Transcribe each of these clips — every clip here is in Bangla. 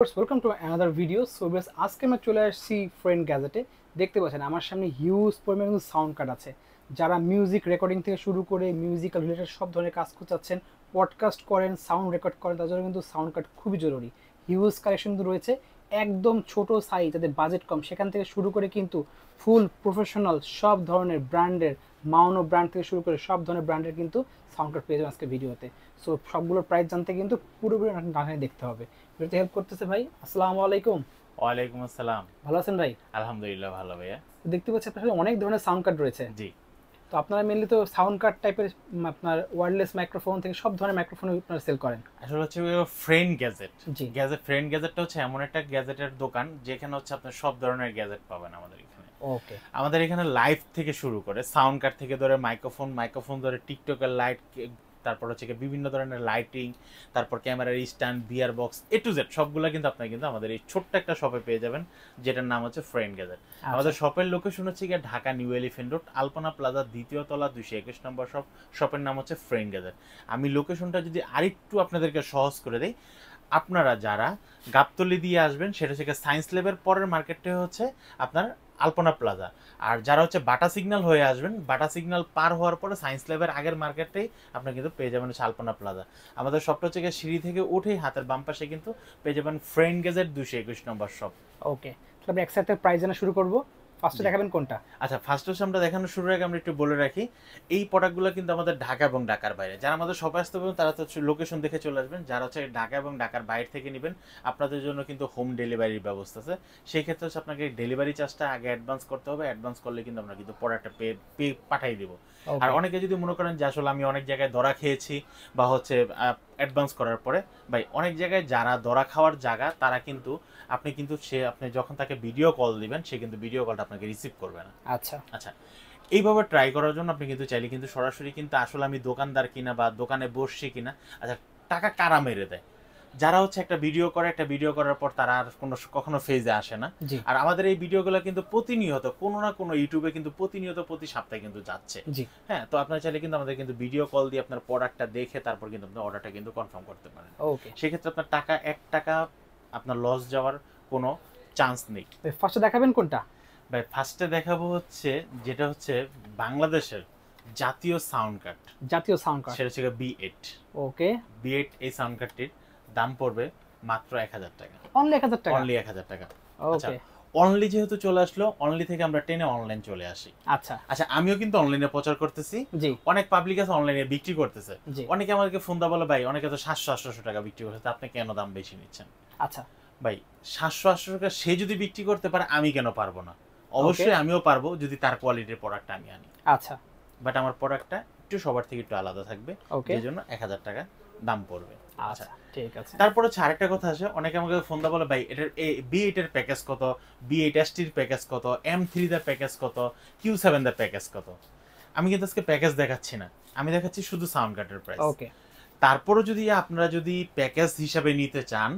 Welcome to another video. So base আজকে আমরা চলে আসছি ফ্রেন্ড গ্যাজেটে। দেখতে পাচ্ছেন আমার সামনে হিউজ পরিমাণে কিন্তু সাউন্ড কার্ড আছে। যারা মিউজিক রেকর্ডিং থেকে শুরু করে মিউজিক্যাল রিলেটেড সব ধরনের কাজ করতে চাচ্ছেন, পডকাস্ট করেন, সাউন্ড রেকর্ড করেন, তার জন্য কিন্তু সাউন্ড কার্ড খুবই জরুরি। হিউজ কালেকশন কিন্তু রয়েছে, একদম ছোট সাইজ, যাদের বাজেট কম সেখান থেকে শুরু করে কিন্তু ফুল প্রফেশনাল সব ধরনের ব্র্যান্ডের, মাউনো ব্র্যান্ড থেকে শুরু করে সব ধরনের ব্র্যান্ডের কিন্তু সাউন্ড কার্ড পেয়ে যাবেন আজকে ভিডিওতে। সো সবগুলোর প্রাইস জানতে কিন্তু পুরোপুরি নাটানি দেখতে হবে। ভিডিওতে হেল্প করতেছে ভাই। আসসালামু আলাইকুম। ওয়ালাইকুম আসসালাম। ভালো আছেন ভাই? আলহামদুলিল্লাহ ভালো ভাইয়া। তো দেখতে পাচ্ছি আপনার অনেক ধরনের সাউন্ড কার্ড রয়েছে। জি। তো আপনারা মেনলি তো সাউন্ড কার্ড টাইপের আপনার ওয়্যারলেস মাইক্রোফোন থেকে সব ধরনের মাইক্রোফোন আপনারা সেল করেন। আসলে হচ্ছে ফ্রেন্ড গ্যাজেট। জি। ফ্রেন্ড গ্যাজেটটা হচ্ছে এমন একটা গ্যাজেটের দোকান যেখানে হচ্ছে আপনি সব ধরনের গ্যাজেট পাবেন আমাদের এখানে। ওকে। আমাদের এখানে লাইভ থেকে শুরু করে সাউন্ড কার্ড থেকে ধরে মাইক্রোফোন ধরে টিকটকের লাইট, তারপর হচ্ছে বিভিন্ন ধরনের লাইটিং, তারপর ক্যামেরার stand, VR box, A to Z সবগুলো কিন্তু আপনারা কিন্তু আমাদের এই ছোট্ট একটা শপে পেয়ে যাবেন, যেটার নাম হচ্ছে ফ্রেন্ড গ্যাজেট। আমাদের শপের লোকেশন হচ্ছে গিয়ে ঢাকা নিউ এলিফ্যান্ট রোড, আলপনা প্লাজা, দ্বিতীয় তলা, 221 নম্বর শপ। শপের নাম হচ্ছে ফ্রেন্ড গ্যাজেট। আমি লোকেশনটা যদি আরেকটু আপনাদেরকে সহজ করে দেই, আপনারা যারা গাবতলী দিয়ে আসবেন সেটা হচ্ছে সায়েন্স ল্যাবের পরের মার্কেটটা হচ্ছে আপনার আলপনা প্লাজা। আর যারা হচ্ছে বাটা সিগন্যাল হয়ে আসবেন, বাটা সিগন্যাল পার হওয়ার পরে সায়েন্স ল্যাবের আগের মার্কেটটাই আপনারা কিন্তু পেয়ে যাবেন হচ্ছে আলপনা প্লাজা। আমাদের শপটা হচ্ছে সিঁড়ি থেকে উঠেই হাতের বাম পাশে কিন্তু পেয়ে যাবেন ফ্রেন্ড গ্যাজেট, 221 নম্বর শপ। ওকে, তাহলে একসাথে প্রাইস জানা শুরু করব। ফার্স্টে দেখাবেন কোনটা? আচ্ছা, ফার্স্ট হচ্ছে আমরা দেখানোর শুরুর আগে আমরা একটু বলে রাখি, এই প্রোডাক্টগুলো কিন্তু আমাদের ঢাকা এবং ঢাকার বাইরে। যারা আমাদের শপে আসতে পারবেন তারা তো লোকেশন দেখে চলে আসবেন। যারা হচ্ছে ঢাকা এবং ঢাকার বাইরে থেকে নেবেন, আপনাদের জন্য কিন্তু হোম ডেলিভারির ব্যবস্থা আছে। সেই ক্ষেত্রে হচ্ছে আপনাকে ডেলিভারি চার্জটা আগে অ্যাডভান্স করতে হবে। অ্যাডভান্স করলে কিন্তু আমরা কিন্তু প্রোডাক্টটা পাঠিয়ে দেবো। আর অনেকে যদি মনে করেন যে আসলে আমি অনেক জায়গায় ধরা খেয়েছি বা হচ্ছে অ্যাডভান্স করার পরে, ভাই অনেক জায়গায় যারা ধরা খাওয়ার জায়গা তারা কিন্তু আপনি যখন তাকে ভিডিও কল দিবেন, সে কিন্তু ভিডিও কলটা আপনাকে রিসিভ করবে না। আচ্ছা আচ্ছা, এইভাবে ট্রাই করার জন্য আপনি কিন্তু চাইলে কিন্তু সরাসরি কিন্তু আসলে আমি দোকানদার কিনা বা দোকানে বসছি কিনা, আচ্ছা টাকা কারা মেরে দেয়, যারা হচ্ছে একটা ভিডিও করে, একটা ভিডিও করার পর তারা আর কখনো ফেজে আসে না। আর আমাদের এই ভিডিওগুলো কিন্তু প্রতিনিয়ত কোনো না কোনো ইউটিউবে কিন্তু প্রতিনিয়ত প্রতি সপ্তাহে কিন্তু যাচ্ছে। হ্যাঁ, তো আপনার চাইলে কিন্তু আমাদের কিন্তু ভিডিও কল দিয়ে আপনার প্রোডাক্টটা দেখে তারপর কিন্তু আপনি অর্ডারটা কিন্তু কনফার্ম করতে পারেন। ওকে, সেক্ষেত্রে আপনার টাকা 1 টাকা আপনার লস যাওয়ার কোনো চান্স নেই। ফার্স্টে দেখাবেন কোনটা? ভাই ফার্স্টে দেখাবো হচ্ছে যেটা হচ্ছে বাংলাদেশের জাতীয় সাউন্ড কার্ড। জাতীয় সাউন্ড কার্ড, সেটা হচ্ছে B8। ওকে, B8 এই সাউন্ড কার্ডটির দাম পড়বে মাত্র 1000 টাকা। অনলি 1000 টাকা? অনলি 1000 টাকা। আচ্ছা, ওকে। অনলি যেহেতু চলে আসলো, অনলি থেকে আমরা টেনে অনলাইন চলে আসি। আচ্ছা আচ্ছা, আমিও কিন্তু অনলাইনে প্রচার করতেছি। জি। অনেক পাবলিক আছে অনলাইনে বিক্রি করতেছে। জি। অনেকে আমাকে ফোন দা বলে, ভাই অনেকে তো 700-800 টাকা বিক্রি করতেছে, আপনি কেন দাম বেশি নিচ্ছেন? আচ্ছা ভাই 700-800 টাকা সে যদি বিক্রি করতে পারে, আমি কেন পারবো না? অবশ্যই আমিও পারবো যদি তার কোয়ালিটির প্রোডাক্ট আমি আনি। আচ্ছা, বাট আমার প্রোডাক্টটা একটু সবার থেকে একটু আলাদা থাকবে, এই জন্য 1000 টাকা দাম পড়বে। আচ্ছা ঠিক আছে। তারপর হচ্ছে আরেকটা কথা আছে, অনেকে আমাকে ফোন দা বলে, ভাই এটার B8 এর প্যাকেজ কত, B8 ST এর প্যাকেজ কত, M3 এর প্যাকেজ কত, Q7 এর প্যাকেজ কত? আমি কিন্তু আজকে প্যাকেজ দেখাচ্ছি না, আমি দেখাচ্ছি শুধু সাউন্ড কার্ডের প্রাইস। ওকে, তারপরও যদি আপনারা যদি প্যাকেজ হিসাবে নিতে চান,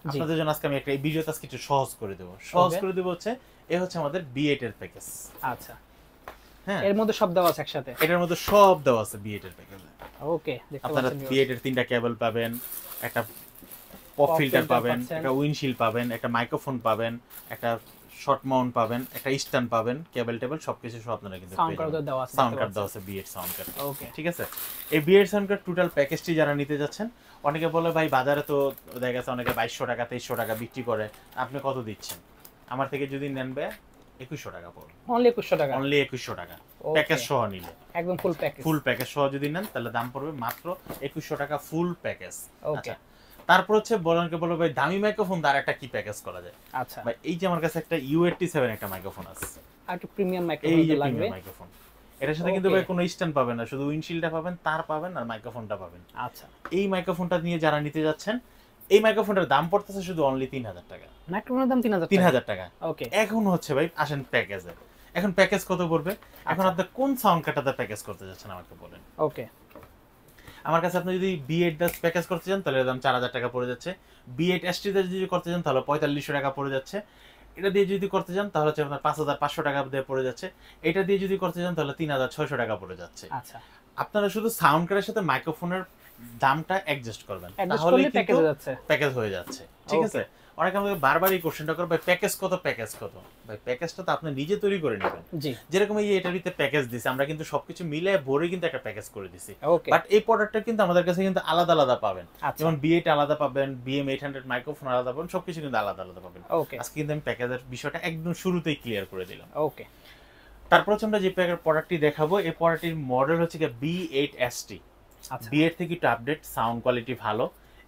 আপনাদের জন্য আজকে আমি একটা ভিডিওতে আজকে একটু সহজ করে দেবো। হচ্ছে এ হচ্ছে আমাদের B8 এর প্যাকেজ। আচ্ছা, হ্যাঁ, এর মধ্যে সব দেওয়া আছে একসাথে? এটার মধ্যে সব দেওয়া আছে B8 এর প্যাকেজে। ওকে, আপনারা B8 এর 3টা কেবল পাবেন, একটা পপ ফিল্টার পাবেন, একটা উইন্ডশিল্ড পাবেন, একটা মাইক্রোফোন পাবেন, একটা শর্ট মাউন্ট পাবেন, একটা স্ট্যান্ড পাবেন, কেবল টেবিল সবকিছু সব আপনারা কিন্তু সাউন্ড কার্ড দেওয়া আছে। সাউন্ড কার্ড দেওয়া আছে B8 সাউন্ড কার্ড। ওকে, ঠিক আছে। এই B8 সাউন্ড কার্ড টোটাল প্যাকেজটি যারা নিতে যাচ্ছেন, অনেকে বলে ভাই বাজারে তো দেখা গেছে অনেকে 2200 টাকা 2300 টাকা বিক্রি করে, আপনি কত দিচ্ছেন? আমার থেকে যদি নেন ভাই 2100 টাকা পড়বে। অনলি 2100 টাকা? অনলি 2100 টাকা প্যাকেজ সহ নিলে, একদম ফুল প্যাকেজ। ফুল প্যাকেজ সহ যদি নেন তাহলে দাম পড়বে মাত্র 2100 টাকা ফুল প্যাকেজ। ওকে, তারপর হচ্ছে বলনকে বলো, ভাই দামি মাইক্রোফোন দ্বারা একটা কি প্যাকেজ করা যায়? আচ্ছা ভাই এই যে আমার কাছে একটা U87 একটা মাইক্রোফোন আছে, আর একটু প্রিমিয়াম এই মাইক্রোফোন যে লাগবে। প্রিমিয়াম মাইক্রোফোন, এটার সাথে কিন্তু ভাই কোনো স্ট্যান্ড পাবেন না, শুধু উইন্ডশিল্ডটা পাবেন, তার পাবেন আর মাইক্রোফোনটা পাবেন। আচ্ছা, এই মাইক্রোফোনটা নিয়ে যারা নিতে যাচ্ছেন, এই মাইক্রোফোনটার দাম পড়তেছে শুধু অনলি 3000 টাকা। মাইক্রোফোনের দাম 3000 3000 টাকা। ওকে, এখন হচ্ছে ভাই আসেন প্যাকেজে। এখন প্যাকেজ কত পড়বে? এখন আপনি কোন সাউন্ড কার্ডটাতে প্যাকেজ করতে যাচ্ছেন আমাকে বলেন। ওকে, আমার কাছে আপনি যদি B8 দাস প্যাকেজ করতে চান তাহলে দাম 4000 টাকা পড়ে যাচ্ছে। B8 ST দাস যদি করতে চান তাহলে 4500 টাকা পড়ে যাচ্ছে। এটা দিয়ে যদি করতে চান তাহলে হচ্ছে আপনার 5500 টাকা দিয়ে পড়ে যাচ্ছে। এটা দিয়ে যদি করতে চান তাহলে 3600 টাকা পড়ে যাচ্ছে। আচ্ছা, আপনারা শুধু সাউন্ড কার্ডের সাথে মাইক্রোফোনের দামটা অ্যাডজাস্ট করবেন, তাহলে তাহলে প্যাকেজ হয়ে যাচ্ছে। প্যাকেজ হয়ে যাচ্ছে। ঠিক আছে। অনেকে আমাকে বারবারই কোশ্চেনটা করে ভাই প্যাকেজ কত ভাই প্যাকেজটা তো আপনি নিজে তৈরি করে নেবেন। জি, যেরকম এই এটার ভিতরে প্যাকেজ দিছি আমরা কিন্তু সবকিছু মিলে ভরে কিন্তু একটা প্যাকেজ করে দিছি। ওকে, বাট এই প্রোডাক্টটা কিন্তু আমাদের কাছে কিন্তু আলাদা আলাদা পাবেন। আচ্ছা, যেমন B8 আলাদা পাবেন, BM800 মাইক্রোফোন আলাদা পাবেন, সবকিছু কিন্তু আলাদা আলাদা পাবেন। ওকে, আজকে কিন্তু আমি প্যাকেজের বিষয়টা একদম শুরুতেই ক্লিয়ার করে দিলাম। ওকে, তারপর হচ্ছে আমরা যে প্রোডাক্টটি দেখাবো এই প্রোডাক্টটির মডেল হচ্ছে কি B8ST। আচ্ছা, B8 থেকে একটু আপডেট, সাউন্ড কোয়ালিটি ভালো,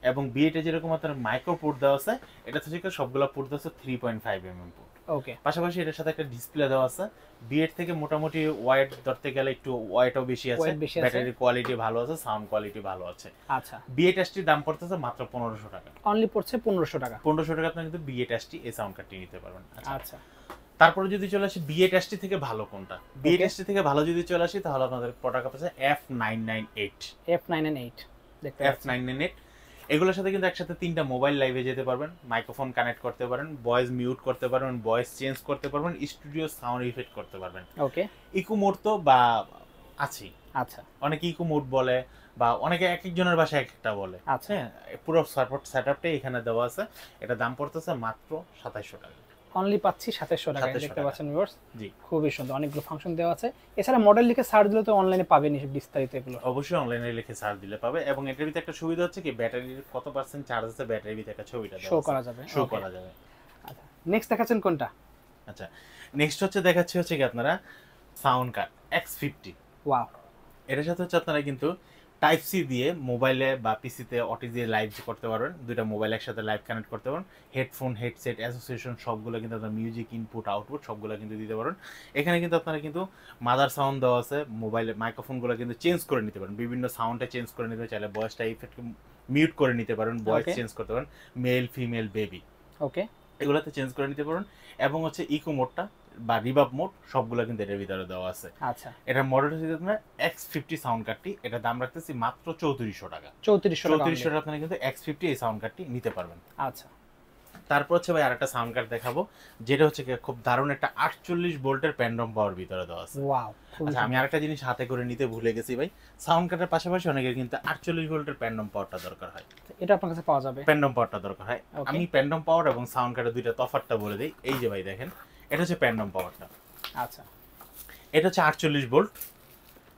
এবং B8 এ যেরকম আপনার মাইক্রো পোর্ট দেওয়া আছে, এটা থেকে সবগুলো পোর্ট দেওয়া আছে 3.5 পোর্ট। ওকে, পাশাপাশি এটার সাথে একটা ডিসপ্লে দেওয়া আছে। B8 থেকে মোটামুটি ওয়াইড ধরতে গেলে একটু ওয়াইডও বেশি আছে, ওয়েট বেশি আছে, ব্যাটারি কোয়ালিটি ভালো আছে, সাউন্ড কোয়ালিটি ভালো আছে। আচ্ছা, B8ST দাম পড়তেছে মাত্র 1500 টাকা। অনলি পড়ছে 1500 টাকা, 1500 টাকা আপনি কিন্তু B8ST এই সাউন্ড কার্ডটি নিতে পারবেন। আচ্ছা, তারপরে যদি চলে আসি B8ST থেকে ভালো কোনটা, B8ST থেকে ভালো যদি চলে আসি তাহলে আপনাদের প্রোডাক্ট আছে F998। F998 দেখতে পাচ্ছেন, F998 এগুলোর সাথে কিন্তু একসাথে 3টা মোবাইল লাইভে যেতে পারবেন, মাইক্রোফোন কানেক্ট করতে পারেন, ভয়েস মিউট করতে পারবেন, ভয়েস চেঞ্জ করতে পারবেন, স্টুডিও সাউন্ড ইফেক্ট করতে পারবেন। ওকে, ইকো মোড তো বা আছেই, আচ্ছা, অনেকে ইকো মোড বলে বা অনেকে এক একজনের বাসায় এক একটা বলে। আচ্ছা, হ্যাঁ, পুরো সাপোর্ট সেটআপটাই এখানে দেওয়া আছে। এটা দাম পড়তেছে মাত্র 2700 টাকা। অনলি পাচ্ছি 2700 টাকায়, 2700 দেখতে টাকা। পাচ্ছেন ভিউয়ার্স, জি, খুবই সুন্দর, অনেকগুলো ফাংশন দেওয়া আছে। এছাড়া মডেল লিখে সার্চ দিলে তো অনলাইনে পাবেন এই বিস্তারিত এগুলো। অবশ্যই অনলাইনে লিখে সার্চ দিলে পাবে, এবং এটার ভিতরে একটা সুবিধা হচ্ছে কি ব্যাটারির কত পার্সেন্ট চার্জ আছে ব্যাটারির ভিতরে একটা ছবিটা শো দেওয়া আছে, করা যাবে, শো ওকে, করা যাবে। আচ্ছা, নেক্সট দেখাচ্ছেন কোনটা? আচ্ছা, নেক্সট দেখাচ্ছি হচ্ছে কি আপনারা সাউন্ড কার্ড X50। ওয়াও, এটার সাথে হচ্ছে আপনারা কিন্তু টাইপ সি দিয়ে মোবাইলে বা পিসিতে অটি দিয়ে লাইভ করতে পারবেন, দুইটা মোবাইল একসাথে লাইভ কানেক্ট করতে পারবেন, হেডফোন হেডসেট অ্যাসোসিয়েশন সবগুলো কিন্তু আপনার মিউজিক ইনপুট আউটপুট সবগুলো কিন্তু দিতে পারেন। এখানে কিন্তু আপনারা কিন্তু মাদার সাউন্ড দেওয়া আছে, মোবাইলে মাইক্রোফোনগুলো কিন্তু চেঞ্জ করে নিতে পারেন, বিভিন্ন সাউন্ডে চেঞ্জ করে নিতে চাইলে ভয়েসটা ইফেক্ট মিউট করে নিতে পারেন, ভয়েস Okay. চেঞ্জ করতে পারেন, মেল ফিমেল বেবি ওকে, এগুলোতে চেঞ্জ করে নিতে পারেন, এবং হচ্ছে ইকো মোডটা বা রিভাব মোড সবগুলো কিন্তু এটার ভিতরে দেওয়া আছে। আচ্ছা, এটার মডেল হচ্ছে আপনার X50 সাউন্ড কার্ডটি, এটা দাম রাখতেছি মাত্র 3400 টাকা। 3400 টাকা, 3400 টাকা আপনারা কিন্তু X50 এই সাউন্ড কার্ডটি নিতে পারবেন। আচ্ছা, তারপর হচ্ছে ভাই আরেকটা সাউন্ড কার্ড দেখাবো, যেটা হচ্ছে কি খুব দারুণ একটা 48 ভোল্টের প্যান্ডম পাওয়ার ভিতরে দেওয়া আছে। ওয়াও, আচ্ছা, আমি আরেকটা জিনিস হাতে করে নিতে ভুলে গেছি ভাই, সাউন্ড কার্ডের পাশাপাশি অনেকের কিন্তু 48 ভোল্টের প্যান্ডম পাওয়ারটা দরকার হয়, এটা আপনার কাছে পাওয়া যাবে, প্যান্ডম পাওয়ারটা দরকার হয়। Okay. আমি প্যান্ডম পাওয়ার এবং সাউন্ড কার্ডের দুইটা তফাৎটা বলে দিই। এই যে ভাই দেখেন, এটা হচ্ছে প্যান্ডম পাওয়ারটা, আচ্ছা, এটা হচ্ছে 48 ভোল্ট,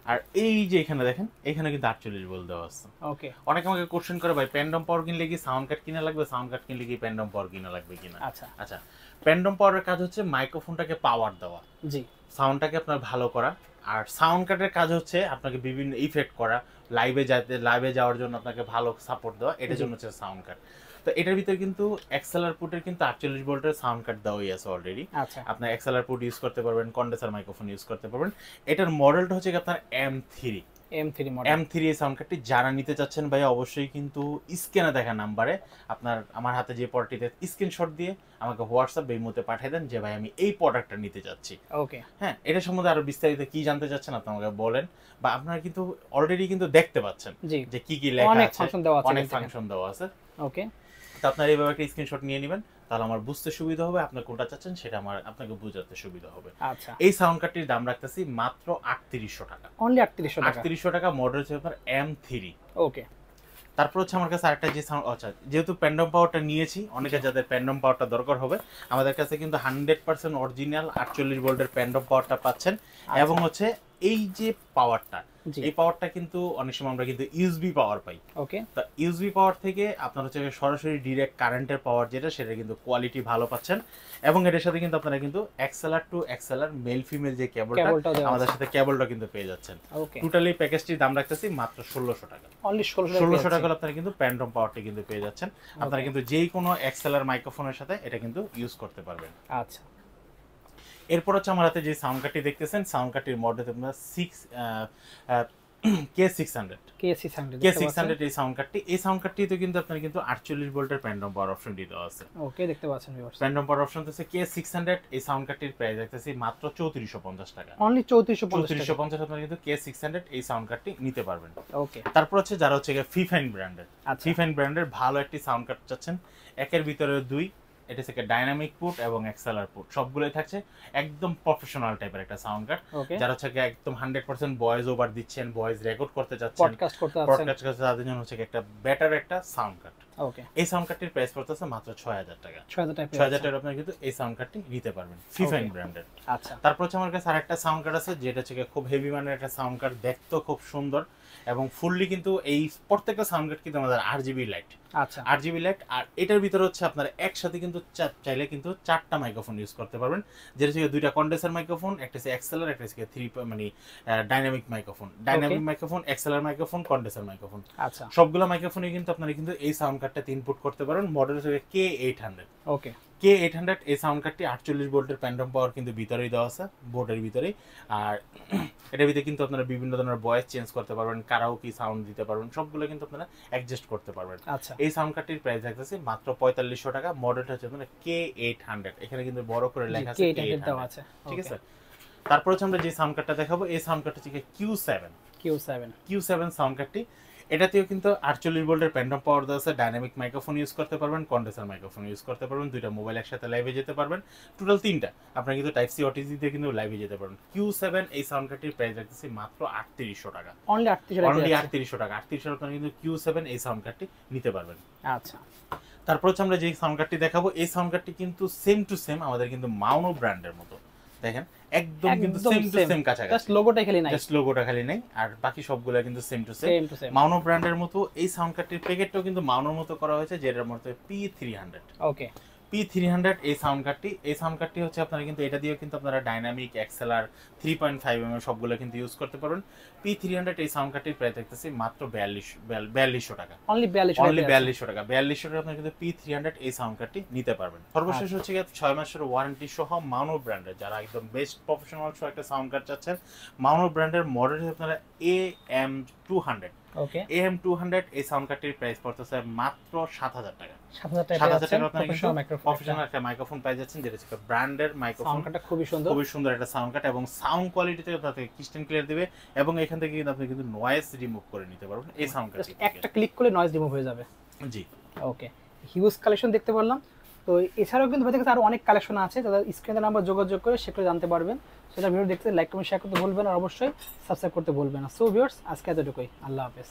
আর এই যে এখানে দেখেন এখানে কিন্তু 48 ভোল্ট দেওয়া আছে। ওকে, অনেকে আমাকে কোশ্চেন করে ভাই প্যান্ডম পাওয়ার কিনলে কি সাউন্ড কার্ড কিনা লাগবে, সাউন্ড কার্ড কিনলে কি প্যান্ডম পাওয়ার কিনা লাগবে কিনা। আচ্ছা, আচ্ছা, প্যান্ডম পাওয়ারের কাজ হচ্ছে মাইক্রোফোনটাকে পাওয়ার দেওয়া, জি, সাউন্ডটাকে আপনার ভালো করা, আর সাউন্ড কার্ডের কাজ হচ্ছে আপনাকে বিভিন্ন ইফেক্ট করা, লাইভে যাওয়ার জন্য আপনাকে ভালো সাপোর্ট দেওয়া, এটার জন্য হচ্ছে সাউন্ড কার্ড। তো এটার ভিতরে কিন্তু এক্সএলআর পুটের কিন্তু 48 ভোল্টের সাউন্ড কার্ড দেওয়াই আছে অলরেডি। আচ্ছা, আপনার এক্সএলআর পুট ইউজ করতে পারবেন, কন্ডেন্সার মাইক্রোফোন ইউজ করতে পারবেন। এটার মডেলটা হচ্ছে আপনার M3। M3 মডেল, M3 এই সাউন্ড কার্ডটি যারা নিতে চাচ্ছেন ভাই অবশ্যই কিন্তু স্ক্রিনে দেখা নাম্বারে আপনার আমার হাতে যে প্রোডাক্টটিতে স্ক্রিনশট দিয়ে আমাকে হোয়াটসঅ্যাপ এই মুহূর্তে পাঠিয়ে দেন যে ভাই আমি এই প্রোডাক্টটা নিতে চাচ্ছি। ওকে, হ্যাঁ, এটা সম্বন্ধে আরো বিস্তারিত কি জানতে চাচ্ছেন আপনি আমাকে বলেন, বা আপনারা কিন্তু অলরেডি কিন্তু দেখতে পাচ্ছেন জি, যে কি কি লেখা অনেক আছে, ফাংশন দেওয়া আছে, অনেক ফাংশন দেওয়া আছে। ওকে, তো আপনারা এইভাবে একটা স্ক্রিনশট নিয়ে নেবেন, তাহলে আমার বুঝতে সুবিধা হবে, আপনি কোনটা চাচ্ছেন সেটা আমার আপনাকে বোঝাতে সুবিধা হবে। আচ্ছা, এই সাউন্ড কার্ডটির দাম রাখতেছি মাত্র 3800 টাকা। অনলি 3800 টাকা, 3800 টাকা, মডেল হচ্ছে আপনার M3। ওকে, তারপর হচ্ছে আমার কাছে আরেকটা যে সাউন্ড, আচ্ছা যেহেতু প্যান্ডম পাওয়ারটা নিয়েছি, অনেকে যাদের প্যান্ডম পাওয়ারটা দরকার হবে আমাদের কাছে কিন্তু 100% অরিজিনাল 48 ভোল্টের প্যান্ডম পাওয়ারটা পাচ্ছেন, এবং হচ্ছে এই যে পাওয়ারটা, জি, এই পাওয়ারটা কিন্তু অনেক সময় আমরা কিন্তু ইউএসবি পাওয়ার পাই। ওকে, তো ইউএসবি পাওয়ার থেকে আপনার হচ্ছে সরাসরি ডিরেক্ট কারেন্টের পাওয়ার যেটা, সেটা কিন্তু কোয়ালিটি ভালো পাচ্ছেন, এবং এটার সাথে কিন্তু আপনারা কিন্তু XLR to XLR male female যে কেবলটা কেবলটাও দেওয়া আমাদের আছে, সাথে কেবলটা কিন্তু পেয়ে যাচ্ছেন। ওকে, টোটালি প্যাকেজটির দাম রাখতেছি মাত্র 1600 টাকা। অনলি 1600 টাকা হলে আপনারা কিন্তু প্যান্ডম পাওয়ারটি কিন্তু পেয়ে যাচ্ছেন। আপনারা কিন্তু যেই কোনো এক্সএলআর মাইক্রোফোনের সাথে এটা কিন্তু ইউজ করতে পারবেন। আচ্ছা, এরপর হচ্ছে আমার হাতে যে সাউন্ড কার্ডটি দেখতেছেন, সাউন্ড কার্ডটির মডেল আপনার K600 K600 এই সাউন্ড কার্ডটি, এই সাউন্ড কার্ডটিতে কিন্তু আপনারা কিন্তু 48 ভোল্টের প্যান্ডম পাওয়ার অপশন দিতে আছে। ওকে, দেখতে পাচ্ছেন ভিউয়ার্স, প্যান্ডম পাওয়ার অপশন হচ্ছে K600। এই সাউন্ড কার্ডটির প্রাইস রাখতেছি মাত্র 3450 টাকা। অনলি 3450 টাকা, 3450 আপনারা কিন্তু K600 এই সাউন্ড কার্ডটি নিতে পারবেন। ওকে, তারপর হচ্ছে যারা হচ্ছে ফিফাইন ব্র্যান্ডের, আচ্ছা, ফিফাইন ব্র্যান্ডের ভালো একটি সাউন্ড কার্ড চাচ্ছেন, একের ভিতরে দুই, এটা হচ্ছে ডাইনামিক পুট এবং এক্সএলআর পুট সবগুলোই থাকছে, একদম প্রফেশনাল টাইপের একটা সাউন্ড কার্ড। ওকে, যারা হচ্ছে একদম 100% ভয়েস ওভার দিচ্ছেন, ভয়েস রেকর্ড করতে চাচ্ছেন, পডকাস্ট করতে আছেন, পডকাস্ট করতে, তাদের জন্য হচ্ছে একটা বেটার একটা সাউন্ড কার্ড। ওকে, এই সাউন্ড কার্ডটির প্রাইস পড়তেছে মাত্র 6000 টাকা। 6000 টাকা 6000 টাকা আপনারা কিন্তু এই সাউন্ড কার্ডটি নিতে পারবেন ফিফাইন ব্র্যান্ডের। আচ্ছা, তারপর হচ্ছে আমার কাছে আরেকটা সাউন্ড কার্ড আছে যেটা হচ্ছে খুব হেভি মানের একটা সাউন্ড কার্ড, দেখতেও খুব সুন্দর এবং ফুললি কিন্তু এই প্রত্যেকটা সাউন্ড কার্ড কিন্তু আমাদের RGB লাইট, আচ্ছা, RGB লাইট। আর এটার ভিতরে হচ্ছে আপনারা একসাথে কিন্তু চাইলে কিন্তু 4টা মাইক্রোফোন ইউজ করতে পারবেন, যেটা হচ্ছে 2টা কন্ডেন্সার মাইক্রোফোন, একটা হচ্ছে এক্সেলার, একটা হচ্ছে 3 মানে dynamic microphone, dynamic microphone, এক্সেলার microphone, condenser microphone. আচ্ছা, সবগুলো মাইক্রোফোনে কিন্তু আপনারা কিন্তু এই সাউন্ড কার্ডটাতে ইনপুট করতে পারেন। মডেল হচ্ছে K800। ওকে, K800 এই সাউন্ড কার্ডটি 48 ভোল্টের প্যান্টম পাওয়ার কিন্তু ভিতরেই দেওয়া আছে, বোর্ডের ভিতরেই। আর এটার ভিতরে কিন্তু আপনারা বিভিন্ন ধরনের ভয়েস চেঞ্জ করতে পারবেন, কারাওকে সাউন্ড দিতে পারবেন, সবগুলো কিন্তু আপনারা অ্যাডজাস্ট করতে পারবেন। আচ্ছা, এই সাউন্ড কার্ডটির প্রাইস থাকতেছে মাত্র 4500 টাকা। মডেলটা হচ্ছে আপনার K800, এখানে কিন্তু বড় করে লেখা আছে K800 দেওয়া আছে, ঠিক আছে। তারপর হচ্ছে আমরা যে সাউন্ড কার্ডটা দেখাবো, এই সাউন্ড কার্ডটা হচ্ছে Q7 সাউন্ড কার্ডটি। এটাতেও কিন্তু 48 ভোল্টের প্যান্টম পাওয়ার দেওয়া আছে, ডাইনামিক মাইক্রোফোন ইউজ করতে পারবেন, কন্ডেন্সার মাইক্রোফোন ইউজ করতে পারবেন, 2টা মোবাইল একসাথে লাইভে যেতে পারবেন, টোটাল 3টা। আপনারা কিন্তু টাইপ সি OTG দিয়ে কিন্তু লাইভে যেতে পারবেন। Q7 এই সাউন্ড কার্ডটির প্রাইস রাখতেছি মাত্র 3800 টাকা। অনলি 3800 টাকা। 3800 আপনারা কিন্তু Q7 এই সাউন্ড কার্ডটি নিতে পারবেন। আচ্ছা, তারপর হচ্ছে আমরা যে সাউন্ড কার্ডটি দেখাবো, এই সাউন্ড কার্ডটি কিন্তু সেম টু সেম আমাদের কিন্তু মাউনো ব্র্যান্ডের মতো, দেখেন একদম কিন্তু সেম টু সেম কাছাকাছি, জাস্ট লোগোটা খালি নাই, আর বাকি সবগুলো কিন্তু সেম টু সেম সেম মাউনো ব্র্যান্ডের মতো। এই সাউন্ড কার্ডটির প্যাকেটটাও কিন্তু মাউনোর মতো করা হয়েছে, যেটার মধ্যে P300। ওকে, P300 এই সাউন্ড কার্ডটি হচ্ছে আপনারা কিন্তু এটা দিয়েও কিন্তু আপনারা ডাইনামিক, এক্সেলার, 3.5mm সবগুলো কিন্তু ইউজ করতে পারবেন। P300 এই সাউন্ড কার্ডটির প্রাইস দেখতেছি মাত্র 4200 টাকা। অনলি 4200 টাকা। 4200 টাকা আপনারা কিন্তু P300 এই সাউন্ড কার্ডটি নিতে পারবেন। সর্বশেষ হচ্ছে 6 মাসের ওয়ারেন্টি সহ মাউনো ব্র্যান্ডের, যারা একদম বেস্ট প্রফেশনাল সহ একটা সাউন্ড কার্ড চাচ্ছেন, মাউনো ব্র্যান্ডের মডেল আপনারা AM200। ওকে, AM200 এই সাউন্ড কার্ডটির প্রাইস পড়তেছে মাত্র 7000 টাকা। 7000 টাকা 7000 টাকা আপনারা প্রফেশনাল মাইক্রোফোন, প্রফেশনাল একটা মাইক্রোফোন পেয়ে যাচ্ছেন, যেটা হচ্ছে ব্র্যান্ডের মাইক্রোফোন। সাউন্ড কার্ডটা খুবই সুন্দর, খুবই সুন্দর একটা সাউন্ড কার্ড এবং সাউন্ড কোয়ালিটিতে আপনাদের ক্রিস্টাল ক্লিয়ার দিবে, এবং এখান থেকে কিন্তু আপনি কিন্তু নয়েজ রিমুভ করে নিতে পারবেন এই সাউন্ড কার্ডটি। একটা ক্লিক করলে নয়েজ রিমুভ হয়ে যাবে। জি, ওকে, হিউজ কালেকশন দেখতে পারলাম। তো এছাড়াও কিন্তু ভাইদের কাছে আরো অনেক কালেকশন আছে, তাদের স্ক্রিনের নাম্বার যোগাযোগ করে সেগুলো জানতে পারবেন। সেটা ভিডিও দেখতে লাইক কমেন্ট শেয়ার করতে ভুলবেন, আর অবশ্যই সাবস্ক্রাইব করতে ভুলবেন না। সো ভিউয়ার্স, আজকে এতটুকুই, আল্লাহ হাফেজ।